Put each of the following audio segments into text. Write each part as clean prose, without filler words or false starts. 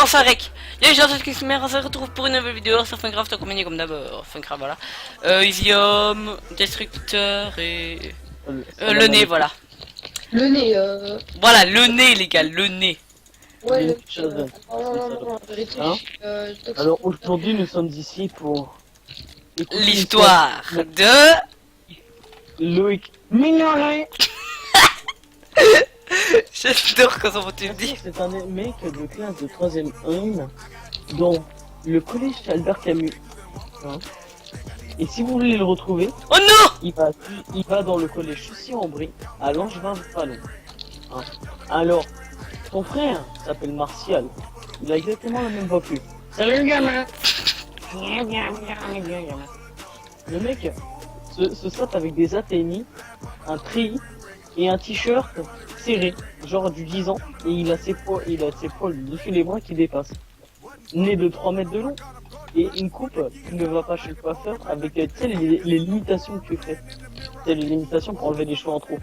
dans sa rec. Y'a j'ai entendu qui se met, on se retrouve pour une nouvelle vidéo sur Funcraft, accompagné comme d'hab, Funcraft, voilà. Easyhome, Destructeur et... le nez, voilà. Le nez, Voilà, le nez, les gars, le nez. ouais, Link le... Shazam. non, je réfléchis, Hein toxique. Alors aujourd'hui nous sommes ici pour écouter L'histoire de... Loïc Mignoret. J'adore quand tu me dis. C'est un mec de classe de 3ème 1 dans le collège Albert Camus. Hein. Et si vous voulez le retrouver, Oh non! il va dans le collège Sucy-en-Brie à Langevin-Vallon. Hein. Alors, ton frère s'appelle Martial. Il a exactement la même voix que lui. Salut gamin. Le mec se saute avec des atténis, un treillis et un t-shirt serré, genre du 10 ans, et il a ses poils dessus les bras qui dépassent. Né de 3 mètres de long, et une coupe qui ne va pas chez le coiffeur avec, tu sais, les limitations que tu fais. C'est les limitations pour enlever les cheveux en trop.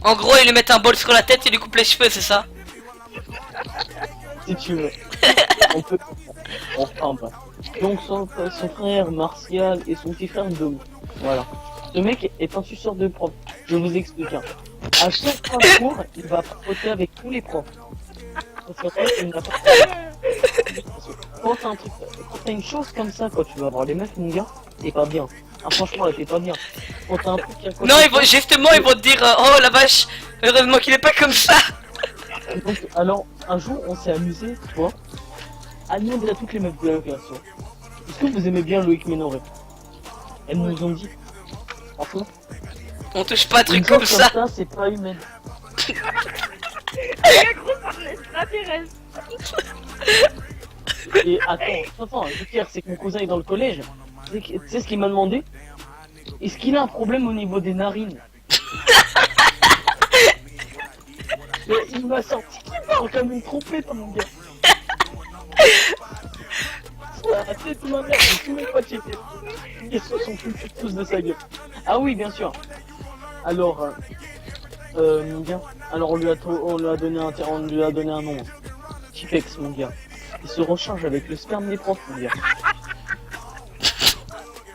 En gros, ils lui mettent un bol sur la tête et lui coupent les cheveux, c'est ça? Si tu veux. On peut. Enfin, bah. Donc son frère Martial et son petit frère Dom. Voilà. Ce mec est un suceur de profs. Je vous explique. Hein. À chaque fois de cours, il va papoter avec tous les profs. Parce qu'en fait, il n'a pas... Quand t'as un truc, quand t'as une chose comme ça, quand tu vas voir les meufs, mon gars, t'es pas bien. Ah, franchement, t'es pas bien. Quand t'as un truc qui a Non, ils vont, justement, ils vont te dire oh la vache, heureusement qu'il est pas comme ça. Donc, alors, un jour, on s'est amusé, tu vois, à demander à toutes les meufs de la classe. Est-ce que vous aimez bien Loïc Ménoré? Elles nous ont dit, franchement, On touche pas à un truc une comme chose ça. c'est pas humain. Et attends, le pire, c'est que mon cousin est dans le collège. Tu sais ce qu'il m'a demandé? Est-ce qu'il a un problème au niveau des narines? Mais il m'a sorti qu'il parle comme une trompette, mon gars. La tête de ma mère, j'ai tous mes potes qui étaient. Ils se sont foutus tous de sa gueule. Ah oui, bien sûr. Alors, mon gars, alors on lui a donné un nom. Tipex, mon gars. Il se recharge avec le sperme des profs, mon gars.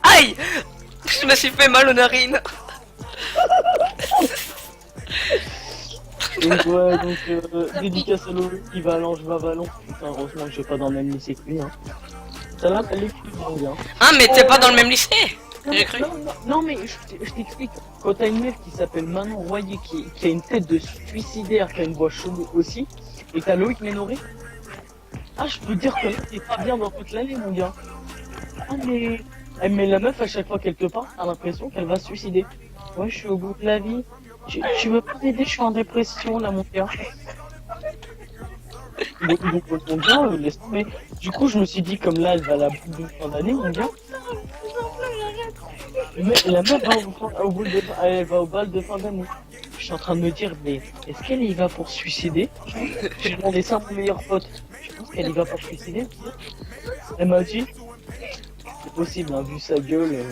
Aïe! Je me suis fait mal aux narines. Donc ouais, dédicace à Loïc qui va à Langevin-Vallon. Putain, heureusement que je vais pas dans le même lycée que lui, hein. Ça va, elle est plus, mon gars. Ah, mais t'es pas dans le même lycée? J'ai cru. Non, mais je t'explique. Quand t'as une meuf qui s'appelle Manon Royer qui a une tête de suicidaire, qui a une voix chelou aussi, et t'as Loïc Ménoré. Ah, je peux dire que t'es pas bien dans toute l'année, mon gars. Ah, mais la meuf, à chaque fois qu'elle te parle, t'as l'impression qu'elle va se suicider. Ouais, je suis au bout de la vie. Tu veux pas m'aider, je suis en dépression, là, mon gars. Donc mon gars, laisse tomber. Du coup, je me suis dit, comme là, elle va à la boule de fin d'année, mon gars. Mais la meuf elle va au bal de fin d'année. Je suis en train de me dire, mais est-ce qu'elle y va pour se suicider? J'ai demandé ça à mon meilleur pote. Je pense qu'elle y va pour se suicider. Elle m'a dit, c'est possible, hein, vu sa gueule.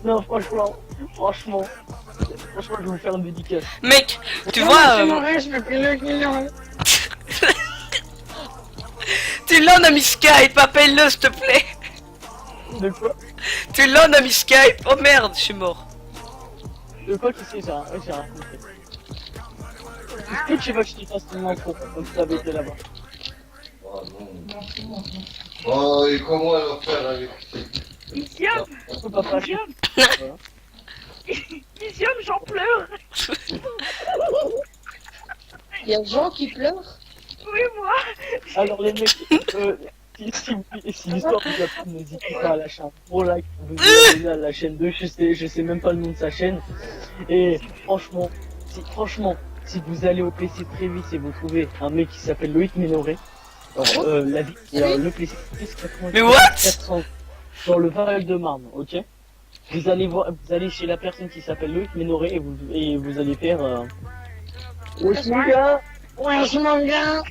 Non, franchement, je vais vous faire une dédicace. Mec, tu vois. Tu l'as, on a mis Skype, appelle-le s'il te plaît. De quoi? Tu l'as, on a mis Skype. Oh merde, je suis mort. De quoi, tu sais, j'ai raconté. Est-ce que tu veux que je te fasse ton intro, comme tu avais été là-bas? Oh non. Oh, et comment alors faire avec Issium, On peut pas fâcher. Issium, j'en pleure. Il y a des gens qui pleurent. Oui, moi. Alors les mecs, si l'histoire vous a plu, n'hésitez pas à lâcher un gros like, vous abonner à la chaîne 2, je sais même pas le nom de sa chaîne. Et franchement, si vous allez au PC Trévis et vous trouvez un mec qui s'appelle Loïc Ménoré, le PC Trévis Mais what? 400 dans le Val-de-Marne, ok? Vous allez chez la personne qui s'appelle Loïc Ménoré et vous allez faire wesh mon gars! Wesh mon gars!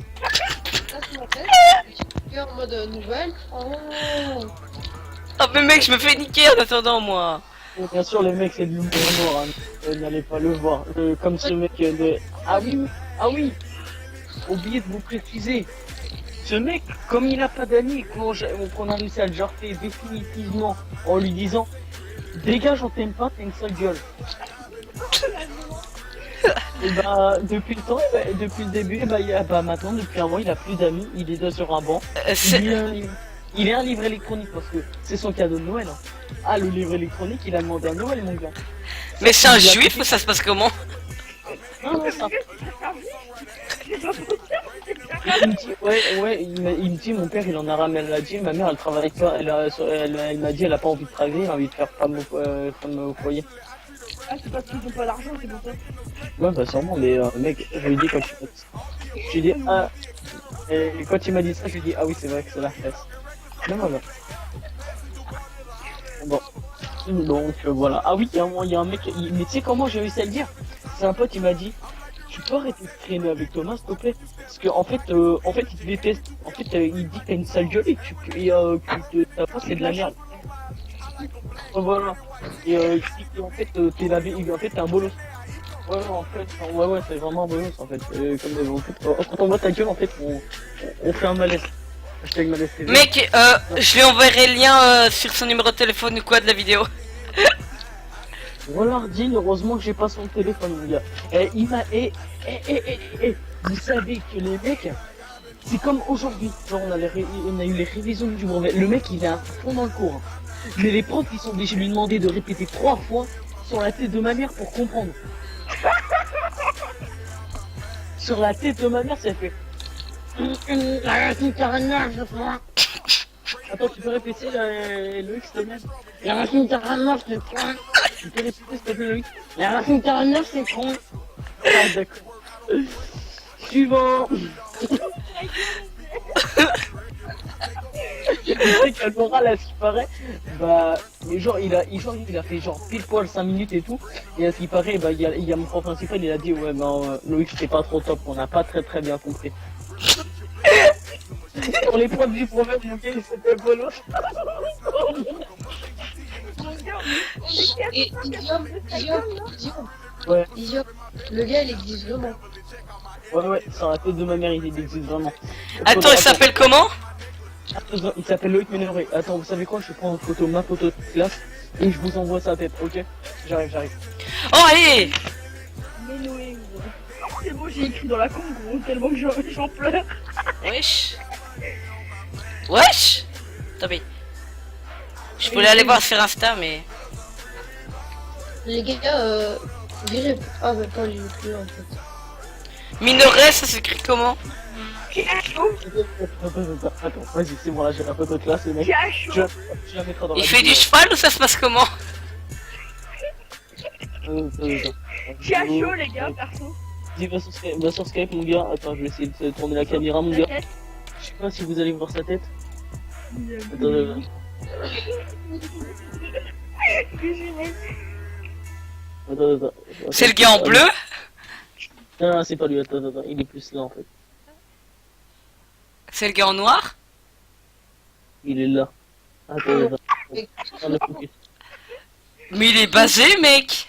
Ça, c'est ma tête. Je suis en mode nouvelle. Oh. Oh mais mec, je me fais niquer en attendant moi. Bien sûr, les mecs, c'est de l'humour noir, hein. N'allez pas le voir. Comme ce mec de... Ah oui, oubliez de vous préciser. Ce mec, comme il a pas d'amis, qu'on a réussi à le jarter définitivement en lui disant dégage, on t'aime pas, t'as une sale gueule. Et bah, depuis le temps, depuis le début, maintenant, depuis un mois, il a plus d'amis, il est là sur un banc. Il est un livre électronique parce que c'est son cadeau de Noël. Hein. Ah, le livre électronique, il a demandé à Noël, mon gars. Mais c'est un juif ou ça se passe comment? Non, ça. C'est pas possible. Il me dit, il me dit, mon père, il en a ramené la gym, ma mère, elle travaille pas, elle m'a dit, elle a pas envie de travailler, elle a envie de faire femme au foyer. Ah, c'est parce qu'ils ont pas d'argent, c'est pour ça. Ouais, bah, sûrement, mais, mec, je lui ai dit quand je lui ai dit, ah, et quand il m'a dit ça, je lui ai dit, ah oui, c'est vrai que c'est la fesse. Non, non, non. Bon. Donc, voilà. Ah oui, il y a un mec, mais tu sais comment j'ai réussi à le dire? C'est un pote, il m'a dit, tu peux arrêter de traîner avec Thomas, s'il te plaît? Parce que, en fait, il te déteste. En fait, il dit que t'as une sale gueule et que ta face, c'est de la merde. Voilà. Et, il dit qu'en fait, t'es un bolos. Ouais, en fait, ouais, c'est vraiment un bolos, en fait. En fait, quand on voit ta gueule, en fait, on fait un malaise. Hashtag malaise TV. Mec, je lui enverrai le lien sur son numéro de téléphone ou quoi de la vidéo. Voilà, Ardine, heureusement que j'ai pas son téléphone, mon gars. Il m'a... vous savez que les mecs... C'est comme aujourd'hui. Genre, on a eu les révisions du brevet. Le mec, il est à fond dans le cours. Hein. Mais les profs, ils sont obligés de lui demander de répéter 3 fois sur la tête de ma mère pour comprendre. Sur la tête de ma mère, ça fait... La racine 49, je crois. Attends, tu peux répéter le X, s'il te plaît? La racine 49, c'est con. Tu peux répéter, s'il te plaît, le X? La racine 49, c'est con. Ah, d'accord. Suivant. Tu sais qu'à l'oral, à ce qu'il paraît, bah, mais genre, il a fait genre pile poil 5 minutes et tout, et à ce qu'il paraît, bah, il y a mon prof principal, il a dit, ouais, ben, Loïc, c'était pas trop top, on n'a pas très bien compris. Pour les profs du proverbe, mon gars, c'était bolos. Et Idiom, Ouais, le gars il existe vraiment. ouais, sur la tête de ma mère, il existe vraiment. Attends, il s'appelle comment? Attends, il s'appelle Loïc Ménoré. Attends, vous savez quoi? Je prends une photo, ma photo de classe, et je vous envoie sa tête, ok? J'arrive. Oh, allez! Mais Noé, c'est bon, j'ai écrit dans la con, gros, tellement que j'en pleure. Wesh. Wesh. Attends, mais... Je voulais aller voir sur Insta, mais... Les gars, virez. Ah, mais pas les plus en fait. Minoret, ça s'écrit comment? Qui a chaud? Attends, vas-y, c'est bon, là, j'ai la photo de classe, le mec. Qui a chaud? Je la mettrai dans la Il fait vidéo. du cheval ou ça se passe comment? Qui a chaud, les gars, perso? Dis, va sur Skype, mon gars. Attends, je vais essayer de tourner la caméra, mon gars. La tête. Je sais pas si vous allez voir sa tête. Attends. Attends. C'est le gars en bleu? Non, c'est pas lui, attends, il est plus là, en fait. C'est le gars en noir? Il est là. Attends. On a focus. Mais il est basé, mec!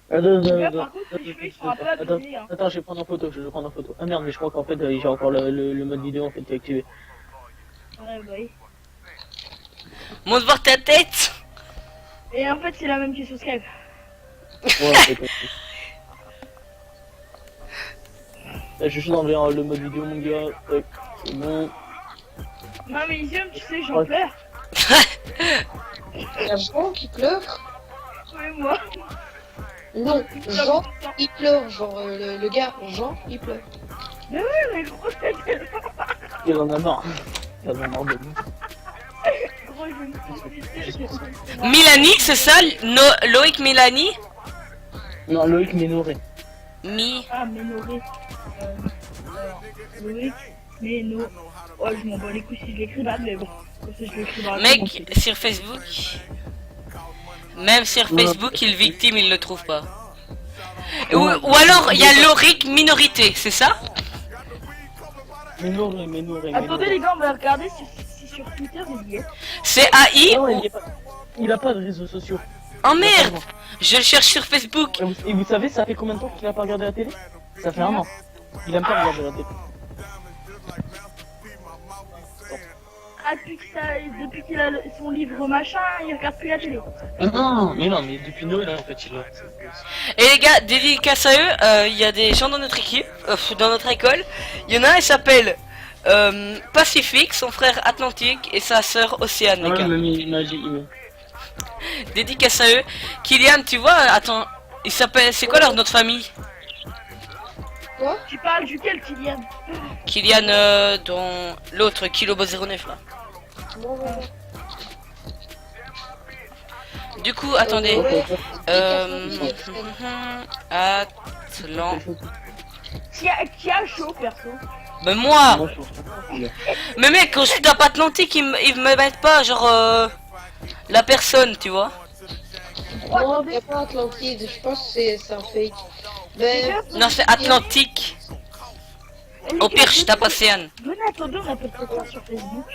Attends, Par contre, les cheveux, ils sont un peu abîmés, hein. je vais prendre en photo, Ah merde, mais je crois qu'en fait, j'ai encore le mode vidéo, en fait, qui est activé. Ouais, bah oui. Montre voir ta tête! Et en fait, c'est la même que sur Skype. Ouais, peut-être. Là, je suis juste dans le mode vidéo, mon gars. Tac, c'est bon. Non, mais Isium, tu sais, j'en pleure. Il y a Jean qui pleure. Ouais, moi. Non, Jean il pleure. Genre le gars, Jean il pleure. Mais ouais, mais gros, c'est tellement... Il en a marre. Il en a marre de nous. Gros, je vais me faire Milani, c'est ça? Loïc Milani? Non, Loïc Ménoré. Ah, Ménoré. Loïc, Méno. Oh, je m'en bats les couilles si je l'écris mal, mais bon. Comme ça, je l'écris dans la Mec, sur Facebook... Même sur Facebook, il victime, il le trouve pas. Ou alors, il y a Loïc Minorité, c'est ça? Ménoré. Attendez, les gars, on va regarder si sur Twitter il y est. C'est AI? Non, il y est pas. il a pas de réseaux sociaux. Oh merde! Je le cherche sur Facebook. Et vous savez, ça fait combien de temps qu'il a pas regardé la télé? Ça fait un an. Il aime pas regarder la télé. Ah, depuis qu'il a son livre machin, il regarde plus la télé. Non, mais depuis Noël en fait, il a. Et les gars, dédicace à eux, il y a des gens dans notre équipe, dans notre école. Il y en a un, il s'appelle Pacifique, son frère Atlantique et sa sœur Océane, les Ouais, gars. mais il m'a dit. Dédicace à eux. Kylian, tu vois, attends, il s'appelle, c'est quoi leur nom de famille? Quoi? Tu parles duquel, Kylian? Kylian, dont l'autre, Kilobo 09 là. Bon, voilà. Du coup, attendez. Ouais. Atlan. Qui a chaud, perso? Mais moi! Moi, je trouve ça. Mais mec, quand je tape Atlantique, ils me mettent pas, genre, la personne, tu vois. Non, y a pas Atlantide, je pense que c'est un fake. Ben, Non, c'est Atlantique. Au pire, je tape Océane. Venez, attendez, on appelle quelqu'un sur Facebook.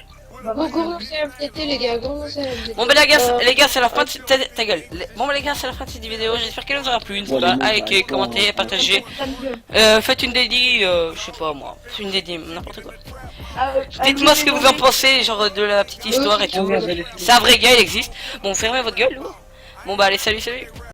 bon, commencez à MTT, les gars, commencez à MTT. Bon bah les gars, c'est la fin de ta gueule. Bon bah les gars, c'est la fin de cette vidéo. J'espère qu'elle vous aura plu. N'hésitez pas à liker, commenter, partager. Faites une dédie, je sais pas moi, une dédie, n'importe quoi. Dites-moi ce que vous en pensez, genre de la petite histoire et tout. C'est un vrai gars, il existe. Bon, fermez votre gueule. Bon bah allez, salut.